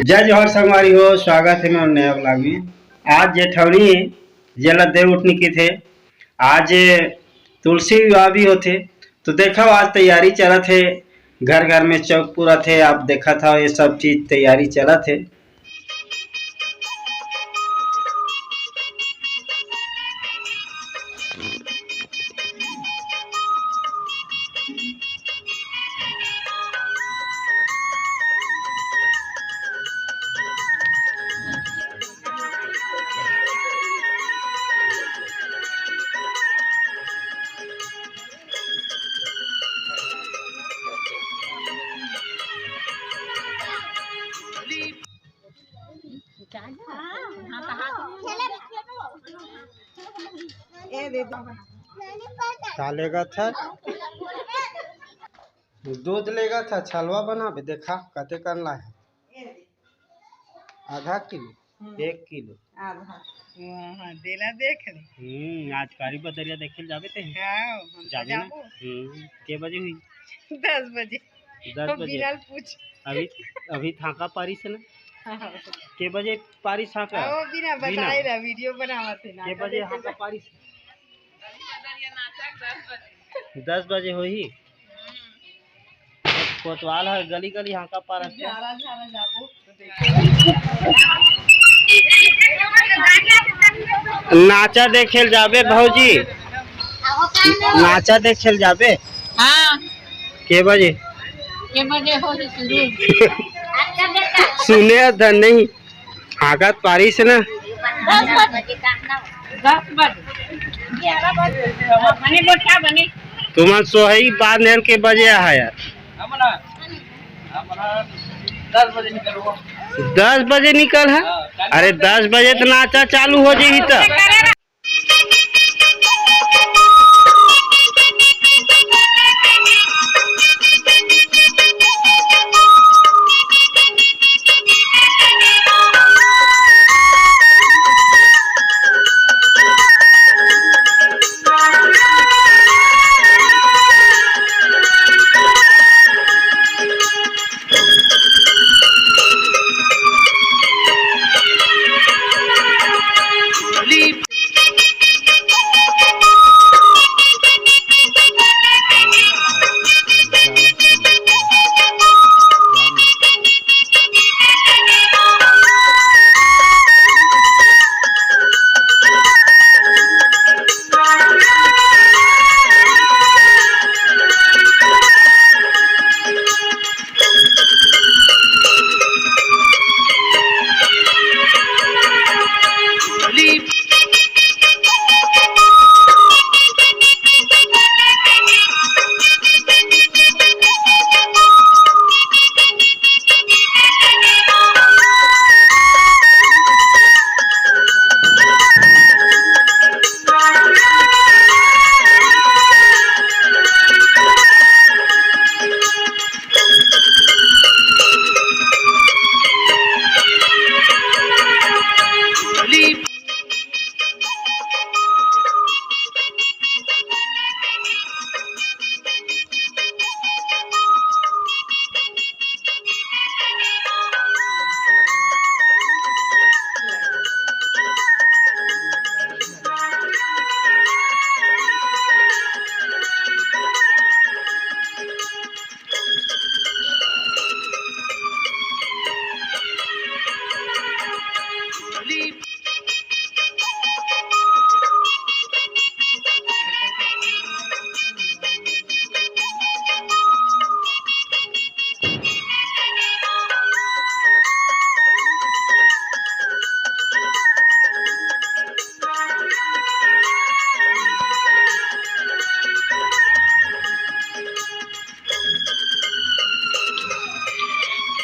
जय जोहर संगवारी हो, स्वागत है मेरे नया ब्लॉग में। आज जेठवनी जेला देवउठनी के थे। आज तुलसी विवाह भी होते तो देखा आज तैयारी चला थे। घर घर में चौक पूरा थे, आप देखा था ये सब चीज तैयारी चला थे। लेगा था दूध लेगा था छलवा बना भी देखा कते करना है। आधा किलो 1 किलो आधा देला देख आज कारी बदरिया देखे जाबे थे जाबे ना। के बजे हुई 10 बजे 10 बजे पूछ अभी थाका पारी से ना के बजे पारी थाका वो बिना बताए ना वीडियो बनावा थे ना के बजे हाका पारी 10 बजे होही कोतवाल है गली गली हाका पारा नाचा देखेल जाबे भौजी नाचा देखेल जाबे। हाँ के बजे हो शुरू सुने धन नहीं हाकत पारी से ना 10 बजे तुम सोही बाद नेल के बजे है यार 10 बजे निकल है। अरे 10 बजे तो नाचा चालू हो जाही तो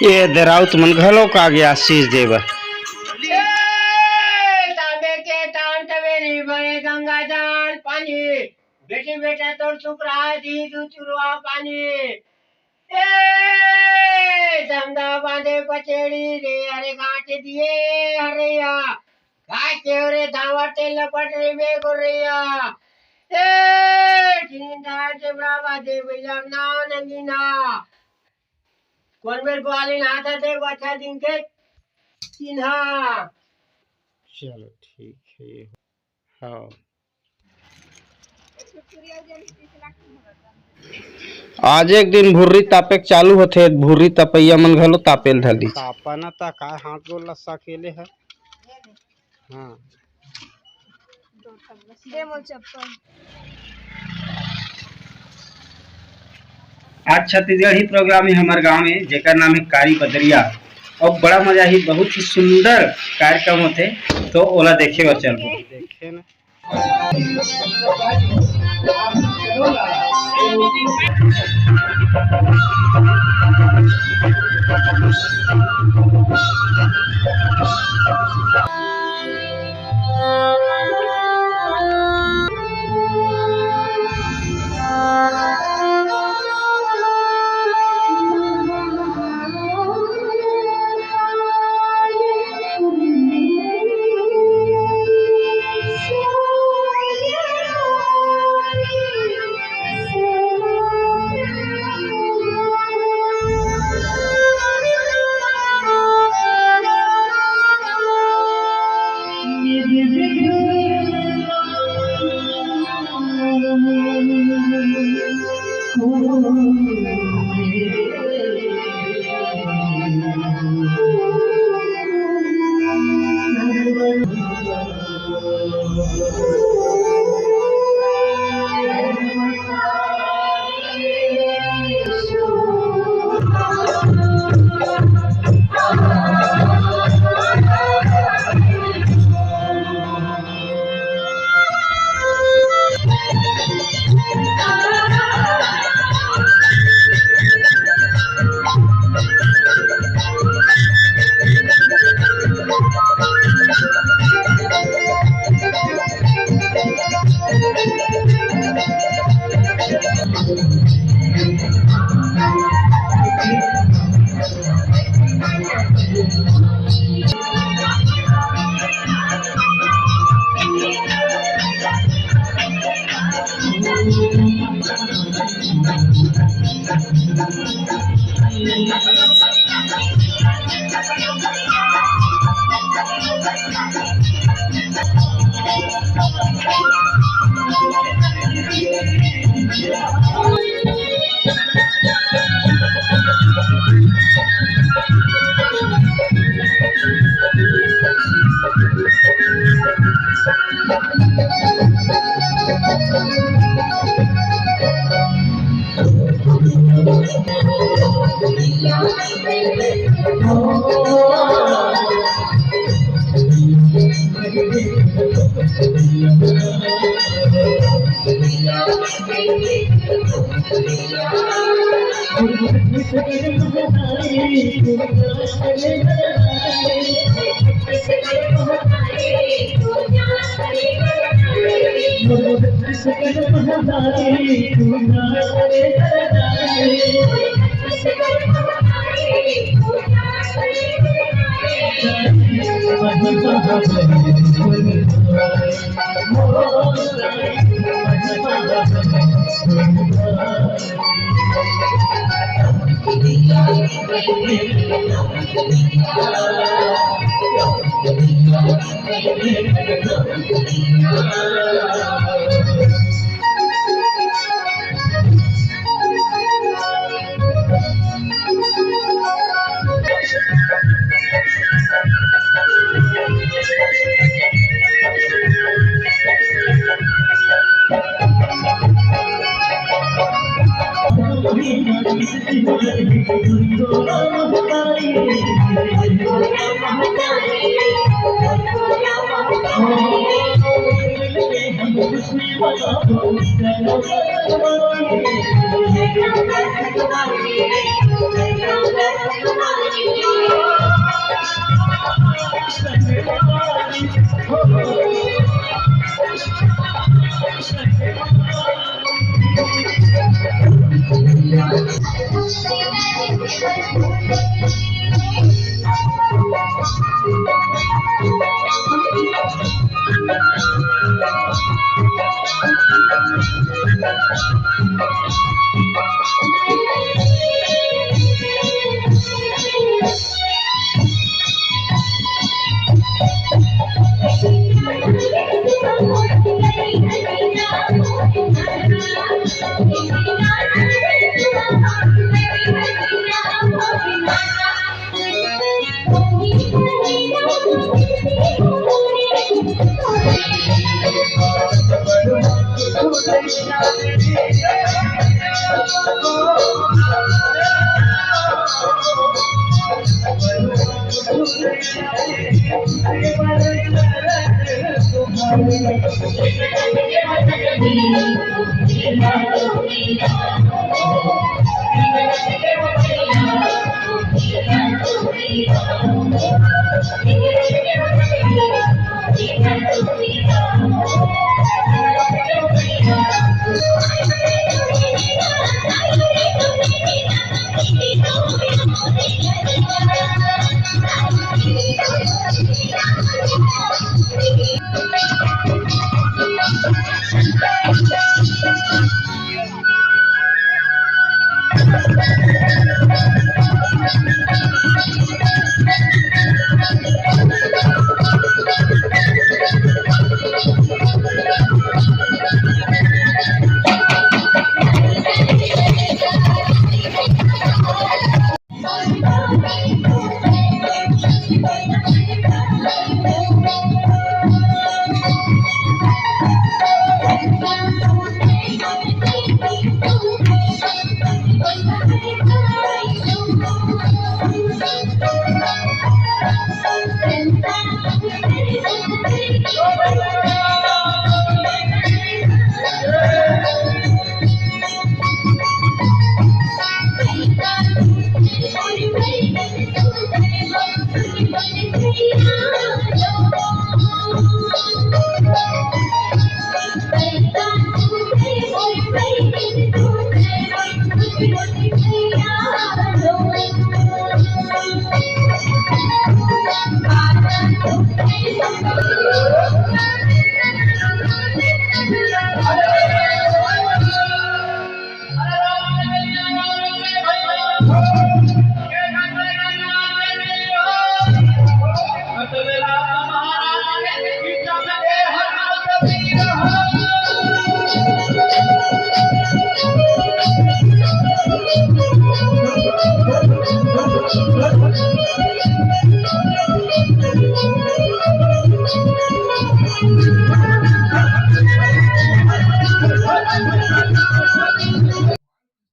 ये दराउ तुमन घलो का गया आशीष देव गंगा जल पानी बेटी बेटा तोर सुकरा दी चुरुआ पानी धंधा बांधे पचेड़ी रे अरे गांठ दिए हरैया गाचे रे धावटे लपट रे बे गोरैया ठिंडा से ब्रावा दे बिलम ना नंगीना कौन मेरे ग्वाली ना था थे अच्छा दिन के चिन्हा। चलो ठीक है ये। हाँ आज एक दिन भुर्री तापे के चालू होथे, भुर्री तपैया मन घलो तापेल धली तापा ना ता का हाथ गोल लस्सा केले है। हाँ दे मोर चप्पल। आज छत्तीसगढ़ी प्रोग्राम है हमारे गांव में जेकर नाम है कारी बदरिया और बड़ा मजा ही बहुत ही सुंदर कार्यक्रम होते तो ओला देखे और चल देखे ना।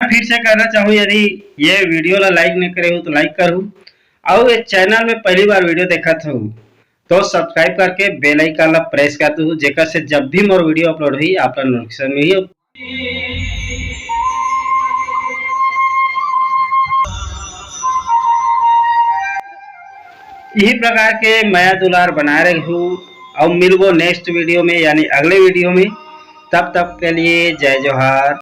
फिर से कहना चाहूँ, यदि ये वीडियो ला लाइक नहीं करे हो तो लाइक करूँ, और ये चैनल में पहली बार वीडियो देखा था तो सब्सक्राइब करके बेल आइकन ला प्रेस कर दू, जेकर से जब भी मोर वीडियो अपलोड हुई आपका नोटिफिकेशन मिली। यही प्रकार के माया दुलार बना रही हूँ, और मिलबो नेक्स्ट वीडियो में यानी अगले वीडियो में। तब तक के लिए जय जोहार।